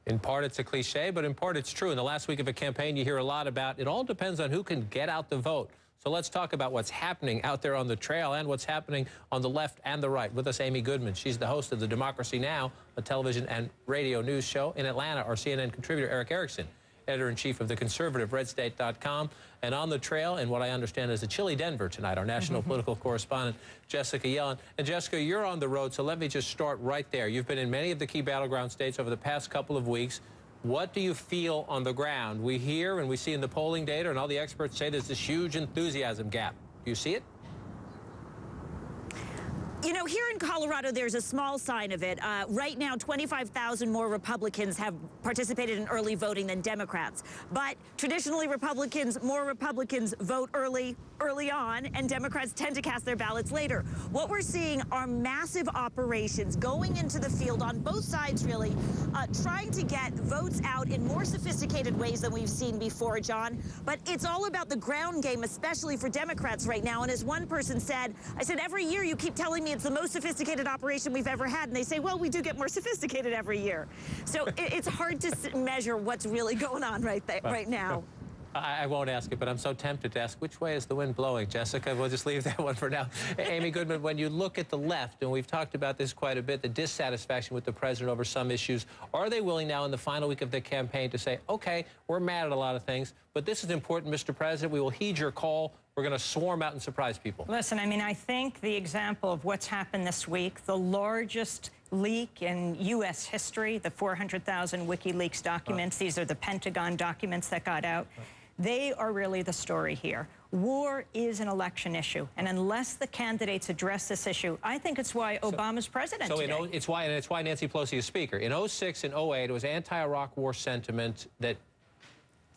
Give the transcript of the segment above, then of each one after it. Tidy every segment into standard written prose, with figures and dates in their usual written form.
In part, it's a cliche, but in part, it's true. In the last week of a campaign, you hear a lot about it all depends on who can get out the vote. So let's talk about what's happening out there on the trail and what's happening on the left and the right. With us, Amy Goodman. She's the host of the Democracy Now!, a television and radio news show. In Atlanta, our CNN contributor, Eric Erickson, editor-in-chief of the conservative RedState.com. And on the trail, and what I understand is a chilly Denver tonight, our national political correspondent, Jessica Yellen. And Jessica, you're on the road, so let me just start right there. You've been in many of the key battleground states over the past couple of weeks. What do you feel on the ground? We hear and we see in the polling data, and all the experts say there's this huge enthusiasm gap. Do you see it? You know, here in Colorado, there's a small sign of it. Right now, 25,000 more Republicans have participated in early voting than Democrats. But traditionally, more Republicans vote early on, and Democrats tend to cast their ballots later. What we're seeing are massive operations going into the field on both sides, really, trying to get votes out in more sophisticated ways than we've seen before, John. But it's all about the ground game, especially for Democrats right now. And as one person said, I said, every year you keep telling me it's the most sophisticated operation we've ever had. And they say, well, we do get more sophisticated every year. So it's hard to measure what's really going on right now. I won't ask it, but I'm so tempted to ask, which way is the wind blowing, Jessica? We'll just leave that one for now. Amy Goodman, when you look at the left, and we've talked about this quite a bit, the dissatisfaction with the president over some issues, are they willing now in the final week of the campaign to say, okay, we're mad at a lot of things, but this is important, Mr. President, we will heed your call. We're going to swarm out and surprise people. Listen, I mean, I think the example of what's happened this week, the largest leak in U.S. history, the 400,000 WikiLeaks documents, these are the Pentagon documents that got out. They are really the story here. War is an election issue, and unless the candidates address this issue, I think it's why Obama's president today. It's why Nancy Pelosi is speaker. In 06 and 08, it was anti-Iraq war sentiment that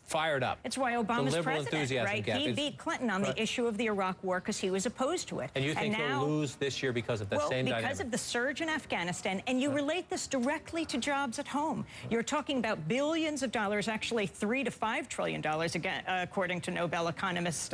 fired up. It's why Obama's president, right? He beat Clinton on the issue of the Iraq war because he was opposed to it. And you think he'll lose this year because of the same dynamic? Because of the surge in Afghanistan, and you relate this directly to jobs at home. You're talking about billions of dollars, actually $3 to $5 trillion, again, according to Nobel economist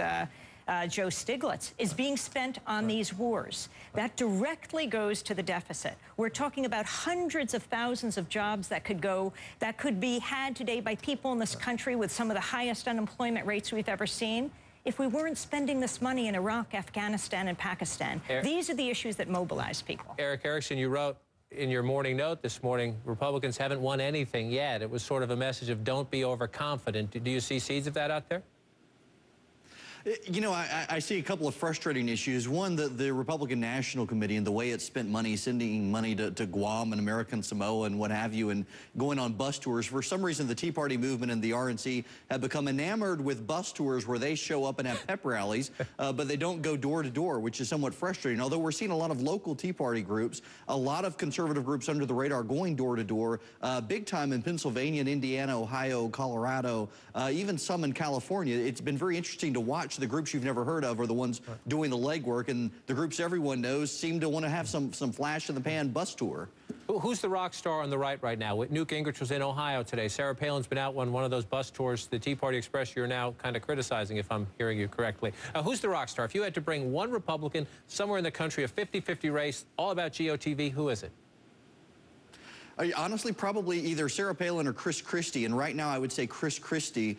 Joe Stiglitz, is being spent on these wars. That directly goes to the deficit. We're talking about hundreds of thousands of jobs that could be had today by people in this country with some of the highest unemployment rates we've ever seen if we weren't spending this money in Iraq, Afghanistan, and Pakistan. These are the issues that mobilize people. Eric Erickson, you wrote in your morning note this morning, Republicans haven't won anything yet. It was sort of a message of don't be overconfident. Do you see seeds of that out there? You know, I see a couple of frustrating issues. One, the Republican National Committee and the way it spent money, sending money to Guam and American Samoa and what have you, and going on bus tours. For some reason, the Tea Party movement and the RNC have become enamored with bus tours where they show up and have pep rallies, but they don't go door to door, which is somewhat frustrating. Although we're seeing a lot of local Tea Party groups, a lot of conservative groups under the radar going door to door, big time in Pennsylvania and Indiana, Ohio, Colorado, even some in California. It's been very interesting to watch. The groups you've never heard of are the ones doing the legwork, and the groups everyone knows seem to want to have some flash in the pan bus tour. Who's the rock star on the right now? Newt Gingrich was in Ohio today. Sarah Palin's been out on one of those bus tours. The Tea Party Express you're now kind of criticizing, if I'm hearing you correctly. Who's the rock star? If you had to bring one Republican somewhere in the country, a 50-50 race, all about GOTV, who is it? Honestly, probably either Sarah Palin or Chris Christie. And right now, I would say Chris Christie,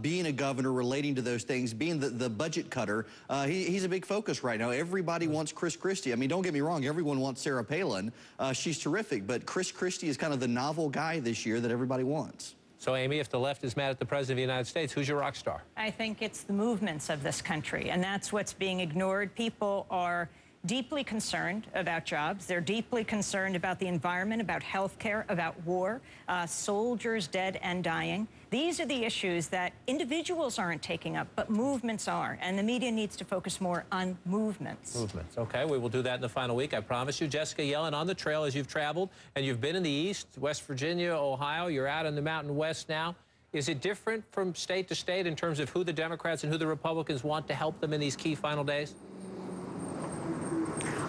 being a governor, relating to those things, being the budget cutter, he's a big focus right now. Everybody wants Chris Christie. I mean, don't get me wrong, everyone wants Sarah Palin. She's terrific, but Chris Christie is kind of the novel guy this year that everybody wants. So, Amy, if the left is mad at the President of the United States, who's your rock star? I think it's the movements of this country, and that's what's being ignored. People are deeply concerned about jobs. They're deeply concerned about the environment, about health care, about war, soldiers dead and dying. These are the issues that individuals aren't taking up, but movements are. And the media needs to focus more on movements. Movements. Okay, we will do that in the final week, I promise you. Jessica Yellen, on the trail as you've traveled, and you've been in the East, West Virginia, Ohio. You're out in the Mountain West now. Is it different from state to state in terms of who the Democrats and who the Republicans want to help them in these key final days?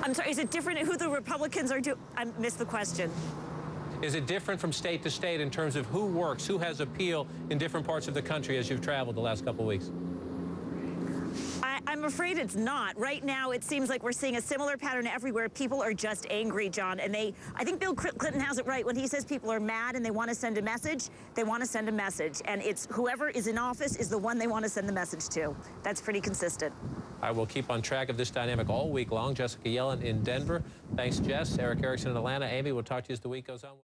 I'm sorry, is it different who the Republicans are doing? I missed the question. Is it different from state to state in terms of who works, who has appeal in different parts of the country as you've traveled the last couple of weeks? I'm I'm afraid it's not. Right now, it seems like we're seeing a similar pattern everywhere. People are just angry, John, and I think Bill Clinton has it right when he says people are mad and they want to send a message. They want to send a message, and it's whoever is in office is the one they want to send the message to. That's pretty consistent. I will keep on track of this dynamic all week long. Jessica Yellen in Denver. Thanks, Jess. Eric Erickson in Atlanta. Amy, we'll talk to you as the week goes on.